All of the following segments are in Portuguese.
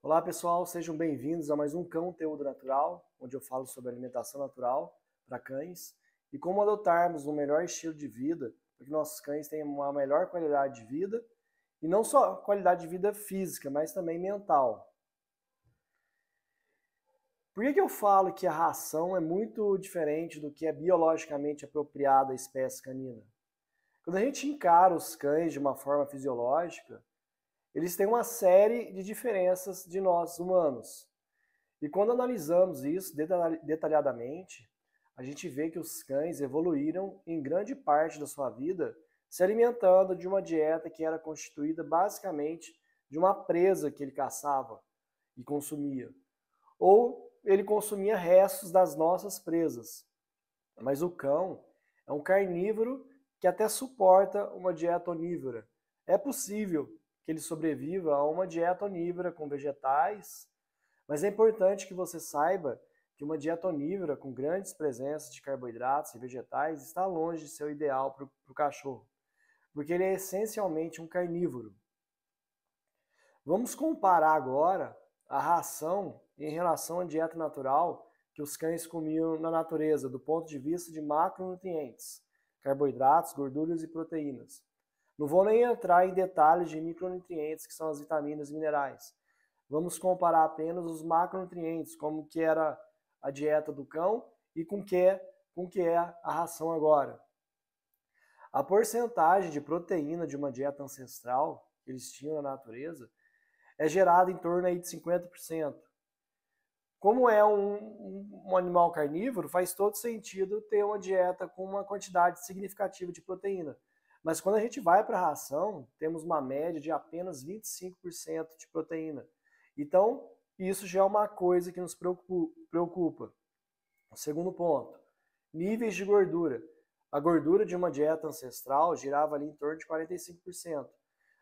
Olá pessoal, sejam bem-vindos a mais um Conteúdo Natural, onde eu falo sobre alimentação natural para cães e como adotarmos um melhor estilo de vida para que nossos cães tenham uma melhor qualidade de vida e não só qualidade de vida física, mas também mental. Por que eu falo que a ração é muito diferente do que é biologicamente apropriado à espécie canina? Quando a gente encara os cães de uma forma fisiológica, eles têm uma série de diferenças de nós humanos. E quando analisamos isso detalhadamente, a gente vê que os cães evoluíram em grande parte da sua vida se alimentando de uma dieta que era constituída basicamente de uma presa que ele caçava e consumia. Ou ele consumia restos das nossas presas. Mas o cão é um carnívoro que até suporta uma dieta onívora. É possível que ele sobreviva a uma dieta onívora com vegetais, mas é importante que você saiba que uma dieta onívora com grandes presenças de carboidratos e vegetais está longe de ser o ideal para o cachorro, porque ele é essencialmente um carnívoro. Vamos comparar agora a ração em relação à dieta natural que os cães comiam na natureza, do ponto de vista de macronutrientes, carboidratos, gorduras e proteínas. Não vou nem entrar em detalhes de micronutrientes, que são as vitaminas e minerais. Vamos comparar apenas os macronutrientes, como que era a dieta do cão e com que é a ração agora. A porcentagem de proteína de uma dieta ancestral que eles tinham na natureza é gerada em torno aí de 50%. Como é um animal carnívoro, faz todo sentido ter uma dieta com uma quantidade significativa de proteína. Mas quando a gente vai para a ração, temos uma média de apenas 25% de proteína. Então, isso já é uma coisa que nos preocupa. O segundo ponto, níveis de gordura. A gordura de uma dieta ancestral girava ali em torno de 45%.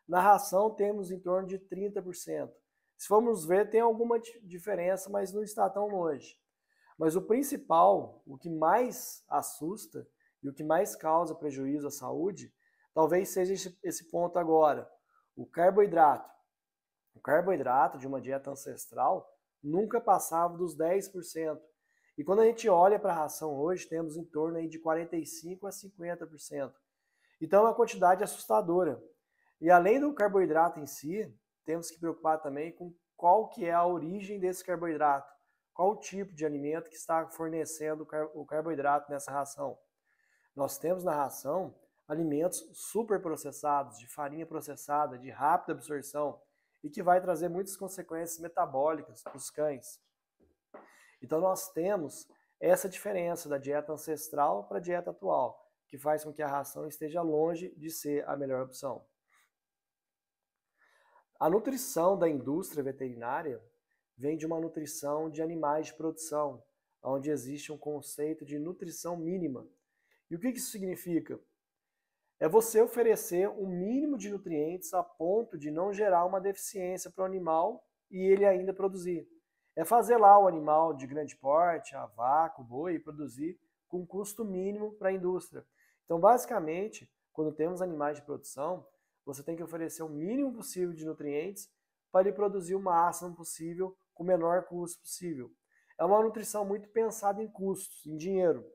Na ração temos em torno de 30%. Se formos ver, tem alguma diferença, mas não está tão longe. Mas o principal, o que mais assusta e o que mais causa prejuízo à saúde, talvez seja esse ponto agora, o carboidrato. O carboidrato de uma dieta ancestral nunca passava dos 10%. E quando a gente olha para a ração hoje, temos em torno aí de 45% a 50%. Então é uma quantidade assustadora. E além do carboidrato em si, temos que preocupar também com qual que é a origem desse carboidrato, qual o tipo de alimento que está fornecendo o carboidrato nessa ração. Nós temos na ração alimentos superprocessados, de farinha processada, de rápida absorção, e que vai trazer muitas consequências metabólicas para os cães. Então nós temos essa diferença da dieta ancestral para a dieta atual, que faz com que a ração esteja longe de ser a melhor opção. A nutrição da indústria veterinária vem de uma nutrição de animais de produção, onde existe um conceito de nutrição mínima. E o que isso significa? É você oferecer um mínimo de nutrientes a ponto de não gerar uma deficiência para o animal e ele ainda produzir. É fazer lá o animal de grande porte, a vaca, o boi, produzir com custo mínimo para a indústria. Então, basicamente, quando temos animais de produção, você tem que oferecer o mínimo possível de nutrientes para ele produzir o máximo possível com o menor custo possível. É uma nutrição muito pensada em custos, em dinheiro.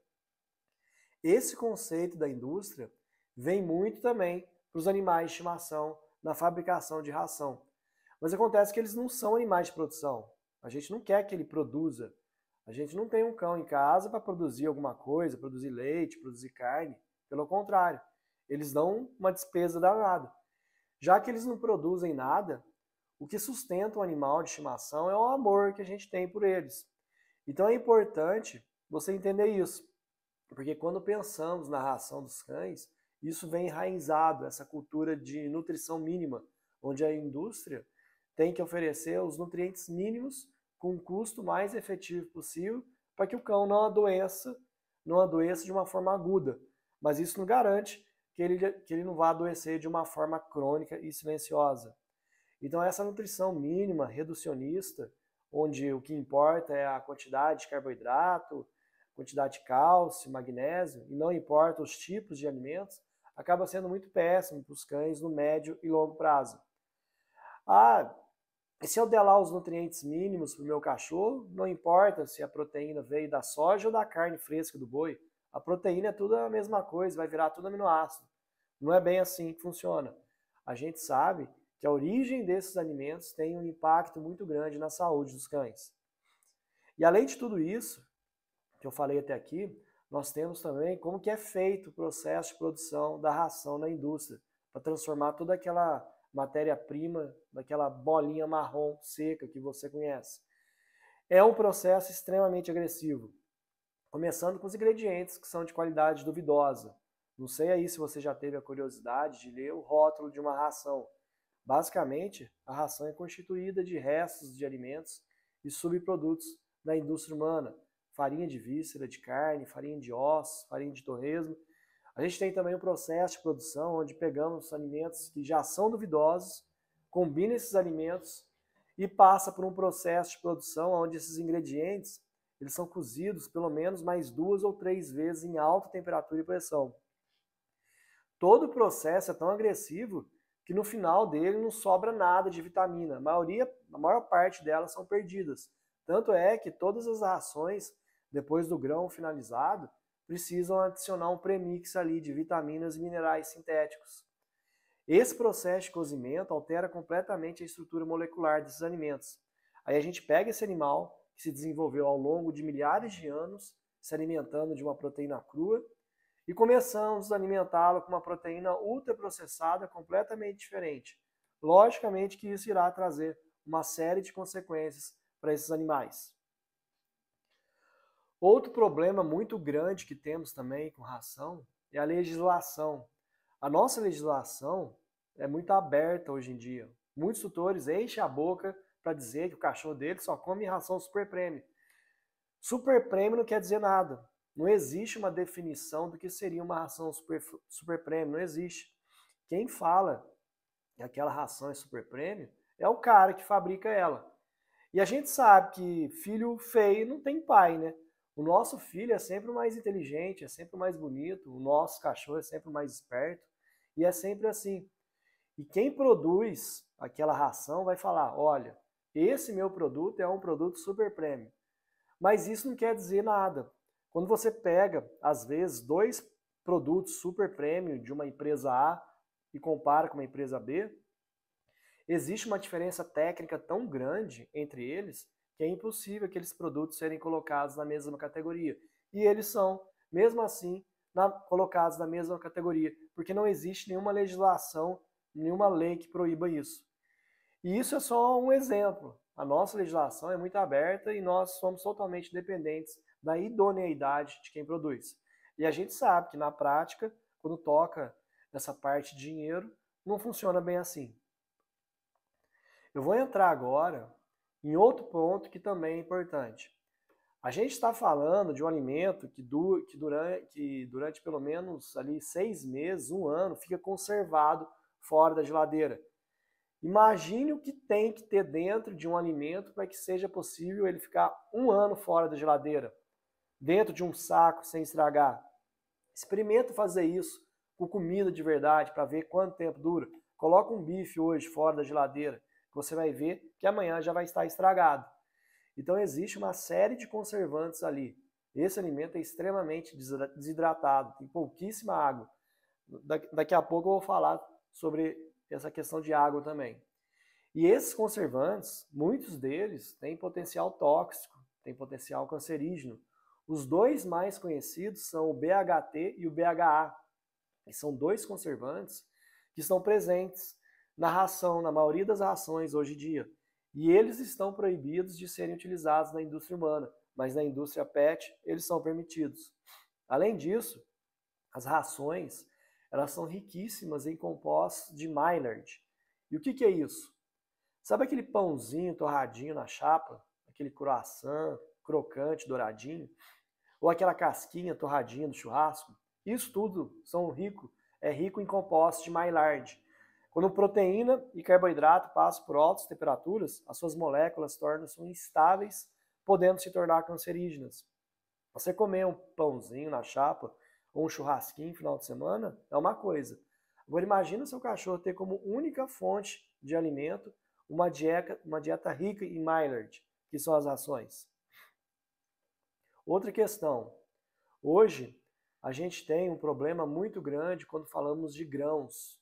Esse conceito da indústria vem muito também para os animais de estimação na fabricação de ração. Mas acontece que eles não são animais de produção. A gente não quer que ele produza. A gente não tem um cão em casa para produzir alguma coisa, produzir leite, produzir carne. Pelo contrário, eles dão uma despesa danada. Já que eles não produzem nada, o que sustenta o animal de estimação é o amor que a gente tem por eles. Então é importante você entender isso, porque quando pensamos na ração dos cães, isso vem enraizado, essa cultura de nutrição mínima, onde a indústria tem que oferecer os nutrientes mínimos com o custo mais efetivo possível para que o cão não adoeça de uma forma aguda. Mas isso não garante que ele não vá adoecer de uma forma crônica e silenciosa. Então essa nutrição mínima, reducionista, onde o que importa é a quantidade de carboidrato, quantidade de cálcio, magnésio, e não importa os tipos de alimentos, acaba sendo muito péssimo para os cães no médio e longo prazo. E se eu der lá os nutrientes mínimos para o meu cachorro, não importa se a proteína veio da soja ou da carne fresca do boi, a proteína é tudo a mesma coisa, vai virar tudo aminoácido. Não é bem assim que funciona. A gente sabe que a origem desses alimentos tem um impacto muito grande na saúde dos cães. E além de tudo isso, que eu falei até aqui, nós temos também como que é feito o processo de produção da ração na indústria, para transformar toda aquela matéria-prima daquela bolinha marrom seca que você conhece. É um processo extremamente agressivo, começando com os ingredientes que são de qualidade duvidosa. Não sei aí se você já teve a curiosidade de ler o rótulo de uma ração. Basicamente, a ração é constituída de restos de alimentos e subprodutos da indústria humana, farinha de víscera, de carne, farinha de ossos, farinha de torresmo. A gente tem também um processo de produção onde pegamos alimentos que já são duvidosos, combina esses alimentos e passa por um processo de produção onde esses ingredientes eles são cozidos pelo menos mais 2 ou 3 vezes em alta temperatura e pressão. Todo o processo é tão agressivo que no final dele não sobra nada de vitamina. A maior parte delas são perdidas. Tanto é que todas as rações, depois do grão finalizado, precisam adicionar um premix ali de vitaminas e minerais sintéticos. Esse processo de cozimento altera completamente a estrutura molecular desses alimentos. Aí a gente pega esse animal que se desenvolveu ao longo de milhares de anos, se alimentando de uma proteína crua, e começamos a alimentá-lo com uma proteína ultraprocessada completamente diferente. Logicamente que isso irá trazer uma série de consequências para esses animais. Outro problema muito grande que temos também com ração é a legislação. A nossa legislação é muito aberta hoje em dia. Muitos tutores enchem a boca para dizer que o cachorro dele só come ração super premium. Super premium não quer dizer nada. Não existe uma definição do que seria uma ração super premium, não existe. Quem fala que aquela ração é super premium é o cara que fabrica ela. E a gente sabe que filho feio não tem pai, né? O nosso filho é sempre o mais inteligente, é sempre o mais bonito, o nosso cachorro é sempre o mais esperto, e é sempre assim. E quem produz aquela ração vai falar, olha, esse meu produto é um produto super premium. Mas isso não quer dizer nada. Quando você pega, às vezes, 2 produtos super premium de uma empresa A e compara com uma empresa B, existe uma diferença técnica tão grande entre eles que é impossível aqueles produtos serem colocados na mesma categoria. E eles são, mesmo assim, colocados na mesma categoria, porque não existe nenhuma legislação, nenhuma lei que proíba isso. E isso é só um exemplo. A nossa legislação é muito aberta e nós somos totalmente dependentes da idoneidade de quem produz. E a gente sabe que na prática, quando toca nessa parte de dinheiro, não funciona bem assim. Eu vou entrar agora em outro ponto que também é importante. A gente está falando de um alimento que durante pelo menos ali 6 meses, 1 ano, fica conservado fora da geladeira. Imagine o que tem que ter dentro de um alimento para que seja possível ele ficar 1 ano fora da geladeira, dentro de um saco sem estragar. Experimenta fazer isso com comida de verdade para ver quanto tempo dura. Coloca um bife hoje fora da geladeira, que você vai ver que amanhã já vai estar estragado. Então existe uma série de conservantes ali. Esse alimento é extremamente desidratado, tem pouquíssima água. Daqui a pouco eu vou falar sobre essa questão de água também. E esses conservantes, muitos deles têm potencial tóxico, têm potencial cancerígeno. Os 2 mais conhecidos são o BHT e o BHA. E são 2 conservantes que estão presentes na ração, na maioria das rações hoje em dia. E eles estão proibidos de serem utilizados na indústria humana, mas na indústria pet eles são permitidos. Além disso, as rações elas são riquíssimas em compostos de Maillard. E o que é isso? Sabe aquele pãozinho torradinho na chapa? Aquele croissant crocante, douradinho? Ou aquela casquinha torradinha do churrasco? Isso tudo é rico em compostos de Maillard. Quando proteína e carboidrato passam por altas temperaturas, as suas moléculas tornam-se instáveis, podendo se tornar cancerígenas. Você comer um pãozinho na chapa ou um churrasquinho no final de semana é uma coisa. Agora imagina seu cachorro ter como única fonte de alimento uma dieta rica em Maillard, que são as rações. Outra questão. Hoje, a gente tem um problema muito grande quando falamos de grãos.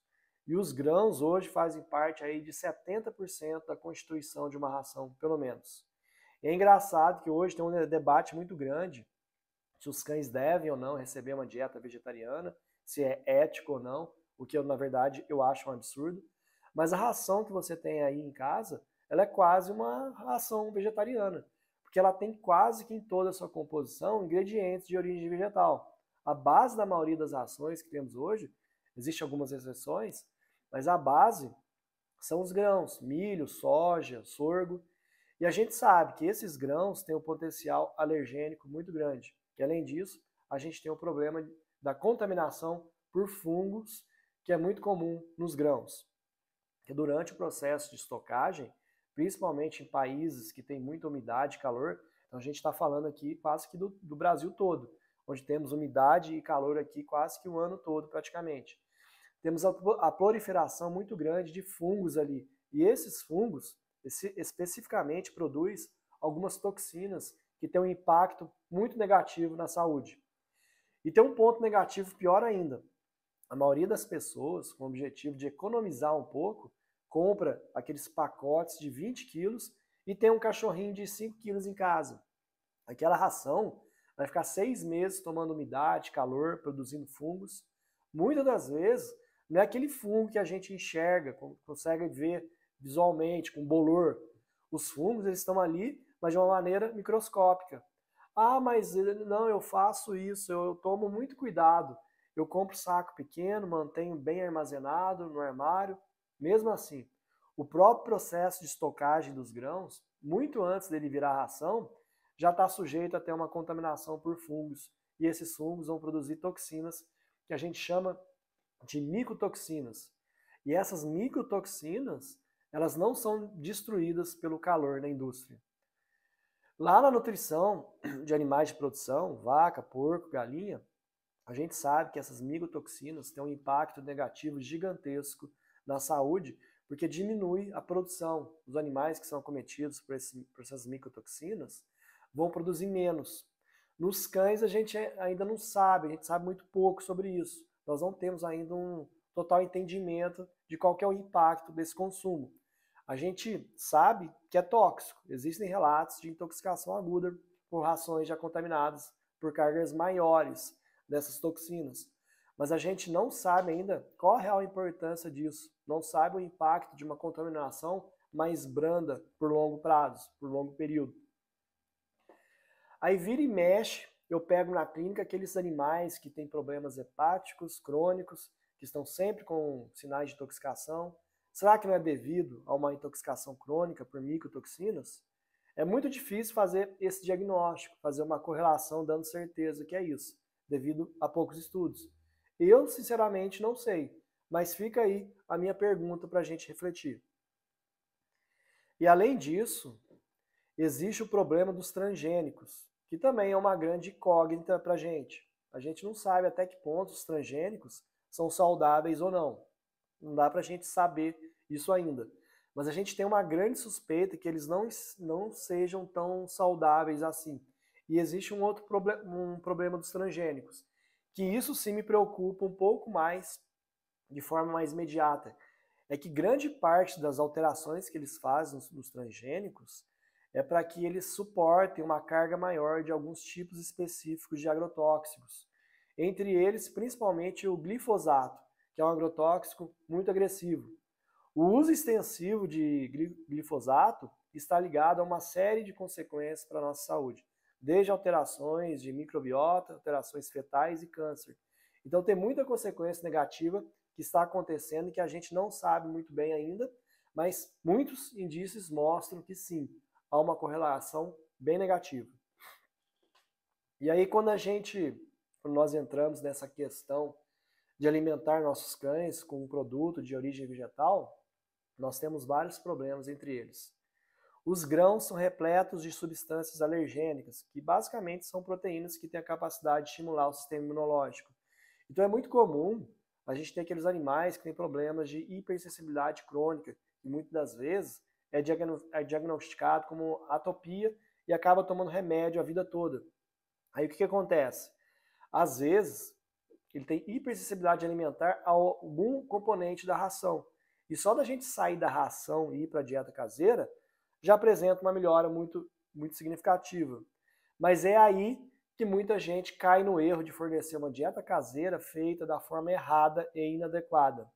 E os grãos hoje fazem parte aí de 70% da constituição de uma ração, pelo menos. E é engraçado que hoje tem um debate muito grande se os cães devem ou não receber uma dieta vegetariana, se é ético ou não, o que eu, na verdade, eu acho um absurdo. Mas a ração que você tem aí em casa, ela é quase uma ração vegetariana, porque ela tem quase que em toda a sua composição ingredientes de origem vegetal. A base da maioria das rações que temos hoje, existem algumas exceções, mas a base são os grãos, milho, soja, sorgo. E a gente sabe que esses grãos têm um potencial alergênico muito grande. E além disso, a gente tem o problema da contaminação por fungos, que é muito comum nos grãos. Que durante o processo de estocagem, principalmente em países que têm muita umidade e calor, então a gente está falando aqui quase que do Brasil todo, onde temos umidade e calor aqui quase que o ano todo praticamente. Temos a proliferação muito grande de fungos ali. E esses fungos, especificamente, produzem algumas toxinas que têm um impacto muito negativo na saúde. E tem um ponto negativo pior ainda. A maioria das pessoas, com o objetivo de economizar um pouco, compra aqueles pacotes de 20 quilos e tem um cachorrinho de 5 quilos em casa. Aquela ração vai ficar 6 meses tomando umidade, calor, produzindo fungos. Muitas das vezes, não é aquele fungo que a gente enxerga, consegue ver visualmente, com bolor. Os fungos eles estão ali, mas de uma maneira microscópica. Ah, mas não, eu faço isso, eu tomo muito cuidado. Eu compro saco pequeno, mantenho bem armazenado no armário. Mesmo assim, o próprio processo de estocagem dos grãos, muito antes dele virar ração, já está sujeito a ter uma contaminação por fungos. E esses fungos vão produzir toxinas que a gente chama de micotoxinas. E essas micotoxinas, elas não são destruídas pelo calor na indústria. Lá na nutrição de animais de produção, vaca, porco, galinha, a gente sabe que essas micotoxinas têm um impacto negativo gigantesco na saúde, porque diminui a produção. Os animais que são acometidos por essas micotoxinas vão produzir menos. Nos cães a gente ainda não sabe, a gente sabe muito pouco sobre isso. Nós não temos ainda um total entendimento de qual que é o impacto desse consumo. A gente sabe que é tóxico. Existem relatos de intoxicação aguda por rações já contaminadas por cargas maiores dessas toxinas. Mas a gente não sabe ainda qual a real importância disso. Não sabe o impacto de uma contaminação mais branda por longo prazo, por longo período. Aí vira e mexe, eu pego na clínica aqueles animais que têm problemas hepáticos, crônicos, que estão sempre com sinais de intoxicação. Será que não é devido a uma intoxicação crônica por micotoxinas? É muito difícil fazer esse diagnóstico, fazer uma correlação dando certeza que é isso, devido a poucos estudos. Eu, sinceramente, não sei, mas fica aí a minha pergunta para a gente refletir. E além disso, existe o problema dos transgênicos, que também é uma grande incógnita para a gente. A gente não sabe até que ponto os transgênicos são saudáveis ou não. Não dá para a gente saber isso ainda. Mas a gente tem uma grande suspeita que eles não sejam tão saudáveis assim. E existe um outro problema dos transgênicos, que isso sim me preocupa um pouco mais, de forma mais imediata. É que grande parte das alterações que eles fazem nos transgênicos é para que eles suportem uma carga maior de alguns tipos específicos de agrotóxicos. Entre eles, principalmente o glifosato, que é um agrotóxico muito agressivo. O uso extensivo de glifosato está ligado a uma série de consequências para a nossa saúde, desde alterações de microbiota, alterações fetais e câncer. Então tem muita consequência negativa que está acontecendo e que a gente não sabe muito bem ainda, mas muitos indícios mostram que sim, há uma correlação bem negativa. E aí quando nós entramos nessa questão de alimentar nossos cães com um produto de origem vegetal, nós temos vários problemas entre eles. Os grãos são repletos de substâncias alergênicas, que basicamente são proteínas que têm a capacidade de estimular o sistema imunológico. Então é muito comum a gente ter aqueles animais que têm problemas de hipersensibilidade crônica, e muitas das vezes é diagnosticado como atopia e acaba tomando remédio a vida toda. Aí o que acontece? Às vezes, ele tem hipersensibilidade alimentar a algum componente da ração. E só da gente sair da ração e ir para a dieta caseira, já apresenta uma melhora muito, muito significativa. Mas é aí que muita gente cai no erro de fornecer uma dieta caseira feita da forma errada e inadequada.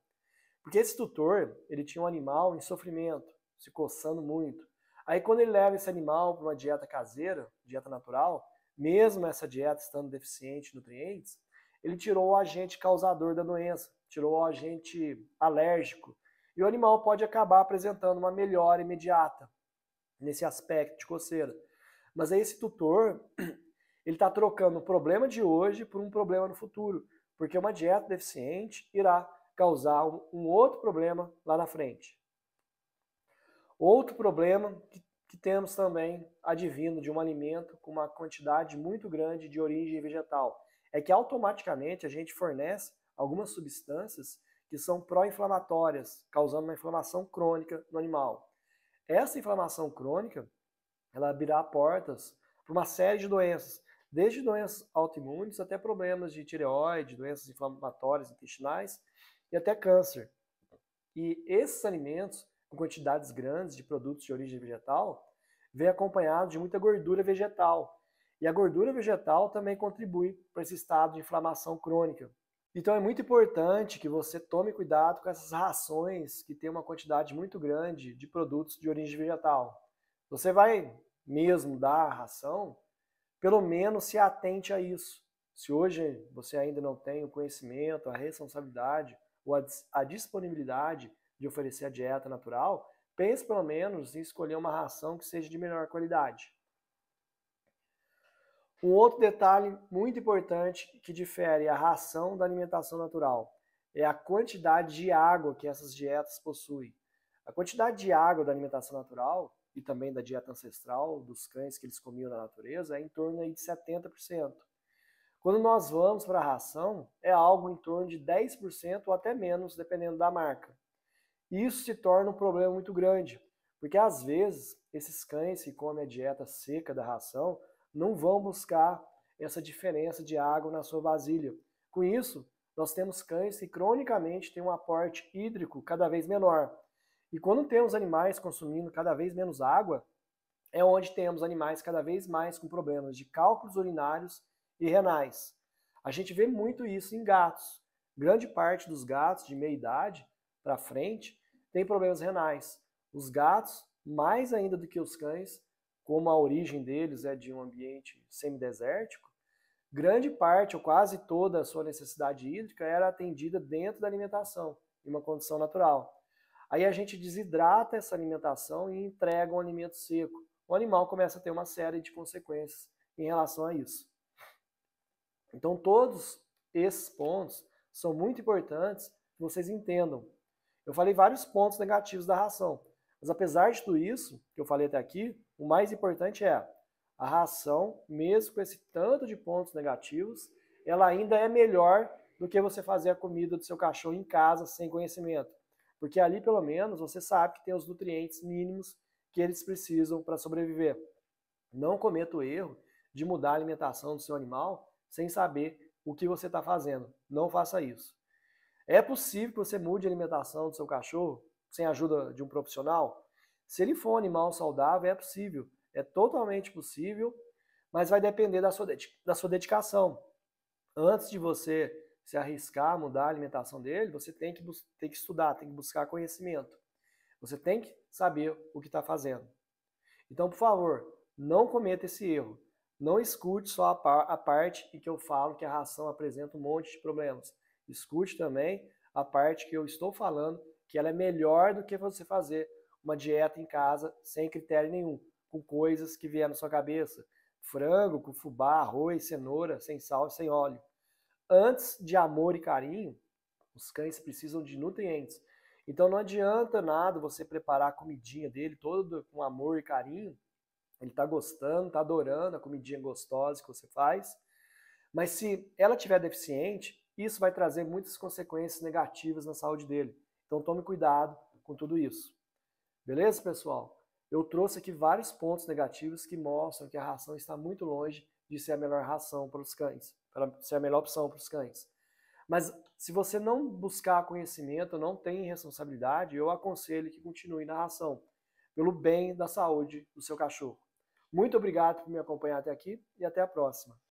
Porque esse tutor, ele tinha um animal em sofrimento, se coçando muito. Aí quando ele leva esse animal para uma dieta caseira, dieta natural, mesmo essa dieta estando deficiente em nutrientes, ele tirou o agente causador da doença, tirou o agente alérgico, e o animal pode acabar apresentando uma melhora imediata nesse aspecto de coceira. Mas aí esse tutor, ele está trocando o problema de hoje por um problema no futuro, porque uma dieta deficiente irá causar um outro problema lá na frente. Outro problema que temos também advindo de um alimento com uma quantidade muito grande de origem vegetal é que automaticamente a gente fornece algumas substâncias que são pró-inflamatórias, causando uma inflamação crônica no animal. Essa inflamação crônica, ela abrirá portas para uma série de doenças, desde doenças autoimunes até problemas de tireoide, doenças inflamatórias intestinais e até câncer. E esses alimentos, com quantidades grandes de produtos de origem vegetal, vem acompanhado de muita gordura vegetal. E a gordura vegetal também contribui para esse estado de inflamação crônica. Então é muito importante que você tome cuidado com essas rações que têm uma quantidade muito grande de produtos de origem vegetal. Você vai mesmo dar a ração, pelo menos se atente a isso. Se hoje você ainda não tem o conhecimento, a responsabilidade ou a disponibilidade de oferecer a dieta natural, pense pelo menos em escolher uma ração que seja de melhor qualidade. Um outro detalhe muito importante que difere a ração da alimentação natural é a quantidade de água que essas dietas possuem. A quantidade de água da alimentação natural e também da dieta ancestral, dos cães que eles comiam na natureza, é em torno aí de 70%. Quando nós vamos para a ração, é algo em torno de 10% ou até menos, dependendo da marca. Isso se torna um problema muito grande, porque às vezes esses cães que comem a dieta seca da ração não vão buscar essa diferença de água na sua vasilha. Com isso, nós temos cães que cronicamente têm um aporte hídrico cada vez menor. E quando temos animais consumindo cada vez menos água, é onde temos animais cada vez mais com problemas de cálculos urinários e renais. A gente vê muito isso em gatos. Grande parte dos gatos de meia idade para frente tem problemas renais. Os gatos, mais ainda do que os cães, como a origem deles é de um ambiente semidesértico, grande parte ou quase toda a sua necessidade hídrica era atendida dentro da alimentação, em uma condição natural. Aí a gente desidrata essa alimentação e entrega um alimento seco. O animal começa a ter uma série de consequências em relação a isso. Então todos esses pontos são muito importantes que vocês entendam. Eu falei vários pontos negativos da ração, mas apesar de tudo isso que eu falei até aqui, o mais importante é a ração, mesmo com esse tanto de pontos negativos, ela ainda é melhor do que você fazer a comida do seu cachorro em casa sem conhecimento. Porque ali, pelo menos, você sabe que tem os nutrientes mínimos que eles precisam para sobreviver. Não cometa o erro de mudar a alimentação do seu animal sem saber o que você está fazendo. Não faça isso. É possível que você mude a alimentação do seu cachorro sem a ajuda de um profissional? Se ele for um animal saudável, é possível. É totalmente possível, mas vai depender da sua dedicação. Antes de você se arriscar a mudar a alimentação dele, você tem que estudar, tem que buscar conhecimento. Você tem que saber o que está fazendo. Então, por favor, não cometa esse erro. Não escute só a parte em que eu falo que a ração apresenta um monte de problemas. Escute também a parte que eu estou falando que ela é melhor do que você fazer uma dieta em casa sem critério nenhum, com coisas que vieram na sua cabeça. Frango, com fubá, arroz, cenoura, sem sal e sem óleo. Antes de amor e carinho, os cães precisam de nutrientes. Então não adianta nada você preparar a comidinha dele todo com amor e carinho. Ele está gostando, está adorando a comidinha gostosa que você faz. Mas se ela estiver deficiente, isso vai trazer muitas consequências negativas na saúde dele. Então tome cuidado com tudo isso. Beleza, pessoal? Eu trouxe aqui vários pontos negativos que mostram que a ração está muito longe de ser a melhor ração para os cães, para ser a melhor opção para os cães. Mas se você não buscar conhecimento, não tem responsabilidade, eu aconselho que continue na ração, pelo bem da saúde do seu cachorro. Muito obrigado por me acompanhar até aqui e até a próxima.